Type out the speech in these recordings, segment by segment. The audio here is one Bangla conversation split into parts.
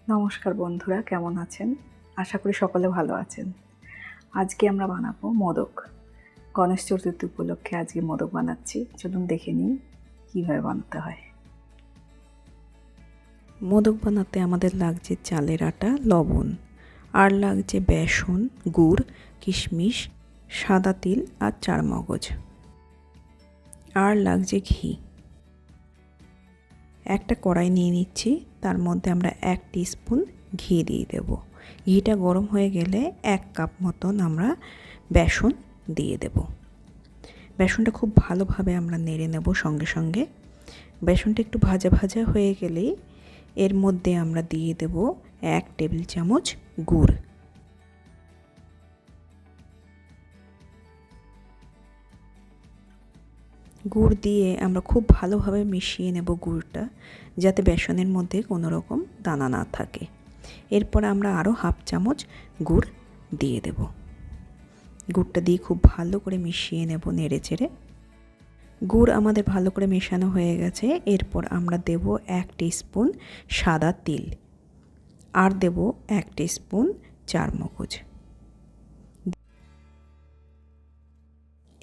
নমস্কার বন্ধুরা, কেমন আছেন? আশা করি সকলে ভালো আছেন। আজকে আমরা বানাবো মোদক। গণেশ চতুর্থী উপলক্ষে আজকে মোদক বানাচ্ছি। চলুন দেখে নিই কীভাবে বানাতে হয়। মোদক বানাতে আমাদের লাগছে চালের আটা, লবণ, আর লাগছে বেসন, গুড়, কিশমিশ, সাদা তিল আর চারমগজ, আর লাগছে ঘি। একটা কড়াই নিয়ে নিচ্ছি, তার মধ্যে আমরা 1 টিস্পুন ঘি দিয়ে দেব। ঘিটা গরম হয়ে গেলে 1 কাপ মতন আমরা বেসন দিয়ে দেব। বেসনটা খুব ভালোভাবে আমরা নেড়ে নেব সঙ্গে সঙ্গে। বেসনটা একটু ভাজা ভাজা হয়ে গেলেই এর মধ্যে আমরা দিয়ে দেব 1 টেবিল চামচ গুড়। গুড় দিয়ে আমরা খুব ভালোভাবে মিশিয়ে নেব গুড়টা, যাতে বেসনের মধ্যে কোনো রকম দানা না থাকে। এরপর আমরা আরও 1/2 চামচ গুড় দিয়ে দেব। গুড়টা দিয়ে খুব ভালো করে মিশিয়ে নেব নেড়ে চেড়ে। গুড় আমাদের ভালো করে মেশানো হয়ে গেছে। এরপর আমরা দেব 1 টিস্পুন সাদা তিল, আর দেব 1 টিস্পুন চারমগজ।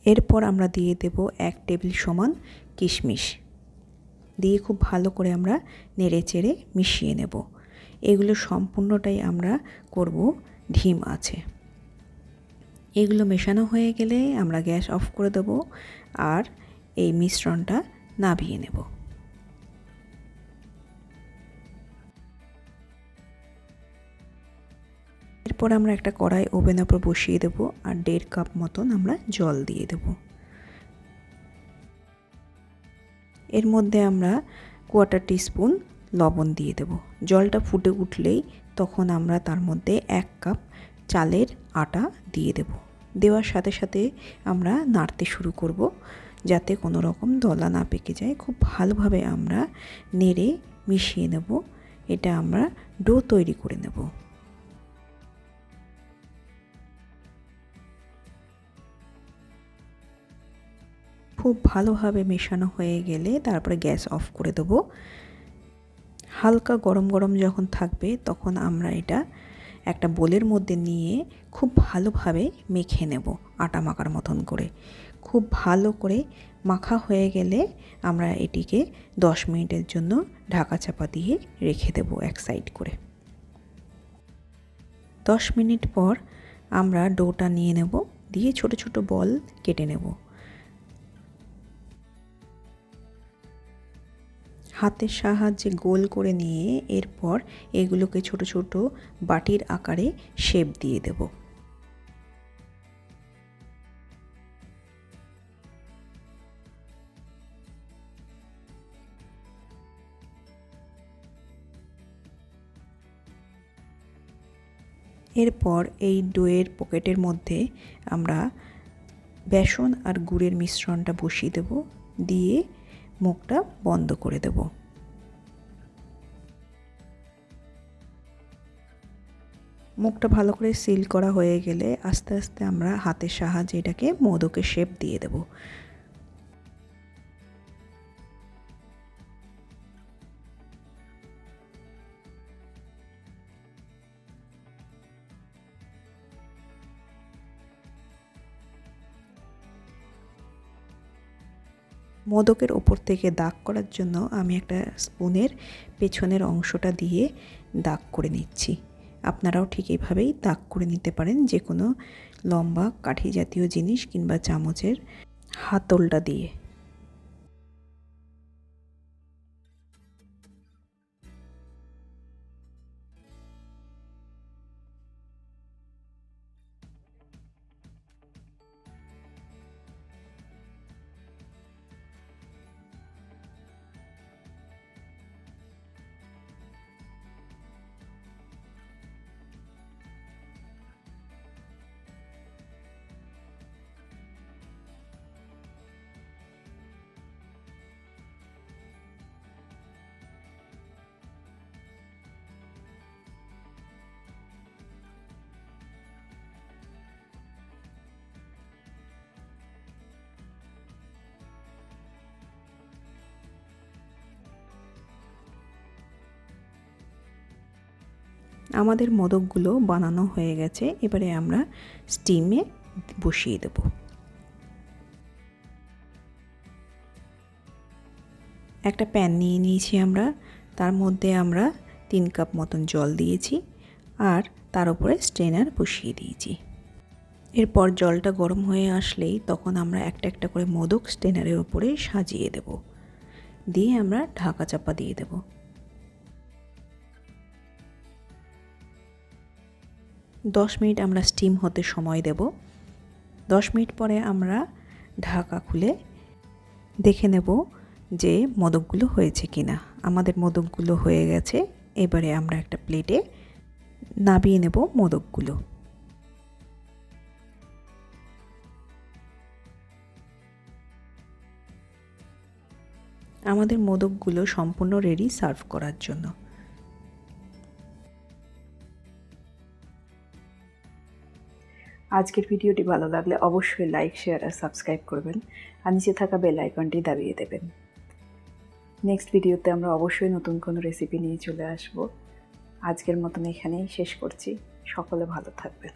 এরপর আমরা দিয়ে দেব 1 টেবিল সমান কিশমিশ। দিয়ে খুব ভালো করে আমরা নেড়ে চেড়ে মিশিয়ে নেব। এগুলো সম্পূর্ণটাই আমরা করব ধিম আছে। এগুলো মেশানো হয়ে গেলে আমরা গ্যাস অফ করে দেব আর এই মিশ্রণটা নামিয়ে নেব। এরপর আমরা একটা কড়াই ওভেনের উপর বসিয়ে দেব আর 1.5 কাপ মতন আমরা জল দিয়ে দেব। এর মধ্যে আমরা 1/4 টিস্পুন লবণ দিয়ে দেব। জলটা ফুটে উঠলেই তখন আমরা তার মধ্যে 1 কাপ চালের আটা দিয়ে দেব। দেওয়ার সাথে সাথে আমরা নাড়তে শুরু করব, যাতে কোনো রকম দলা না পেকে যায়। খুব ভালোভাবে আমরা নেড়ে মিশিয়ে নেব। এটা আমরা ডো তৈরি করে নেব। খুব ভালোভাবে মেশানো হয়ে গেলে তারপরে গ্যাস অফ করে দেব। হালকা গরম গরম যখন থাকবে তখন আমরা এটা একটা বোলের মধ্যে নিয়ে খুব ভালোভাবে মেখে নেব, আটা মাখার মতন করে। খুব ভালো করে মাখা হয়ে গেলে আমরা এটিকে 10 মিনিটের জন্য ঢাকা চাপা দিয়ে রেখে দেব এক সাইড করে। 10 মিনিট পর আমরা ডোটা নিয়ে নেব, দিয়ে ছোট ছোট বল কেটে নেব। হাতের সাহায্যে গোল করে নিয়ে এরপর এগুলোকে ছোট ছোট বাটির আকারে শেপ দিয়ে দেব। এরপর এই ডোয়ের পকেটের মধ্যে আমরা বেসন আর গুড়ের মিশ্রণটা বসিয়ে দেব, দিয়ে মুখটা বন্ধ করে দেব। মুখটা ভালো করে সিল করা হয়ে গেলে আস্তে আস্তে আমরা হাতের সাহায্যে এটাকে মোদকের শেপ দিয়ে দেব। মোদকের ওপর থেকে দাগ করার জন্য আমি একটা স্পুনের পেছনের অংশটা দিয়ে দাগ করে নিচ্ছি। আপনারাও ঠিক এইভাবেই দাগ করে নিতে পারেন, যে কোনো লম্বা কাঠি জাতীয় জিনিস কিংবা চামচের হাতলটা দিয়ে। আমাদের মোদকগুলো বানানো হয়ে গেছে। এবারে আমরা স্টিমে বসিয়ে দেব। একটা প্যান নিয়ে নিয়েছি আমরা, তার মধ্যে আমরা 3 কাপ মতন জল দিয়েছি আর তার উপরে স্ট্রেনার বসিয়ে দিয়েছি। এরপর জলটা গরম হয়ে আসলেই তখন আমরা একটা একটা করে মোদক স্ট্রেনারের উপরে সাজিয়ে দেব, দিয়ে আমরা ঢাকা চাপা দিয়ে দেব। 10 মিনিট আমরা স্টিম হতে সময় দেব। 10 মিনিট পরে আমরা ঢাকা খুলে দেখে নেব যে মোদকগুলো হয়েছে কিনা। আমাদের মোদকগুলো হয়ে গেছে। এবারে আমরা একটা প্লেটে নামিয়ে নেব মোদকগুলো। আমাদের মোদকগুলো সম্পূর্ণ রেডি সার্ভ করার জন্য। আজকের ভিডিওটি ভালো লাগলে অবশ্যই লাইক, শেয়ার আর সাবস্ক্রাইব করবেন আর নিচে থাকা বেল আইকনটি দাবিয়ে দেবেন। নেক্সট ভিডিওতে আমরা অবশ্যই নতুন কোনো রেসিপি নিয়ে চলে আসব। আজকের মতন এখানেই শেষ করছি। সকলে ভালো থাকবেন।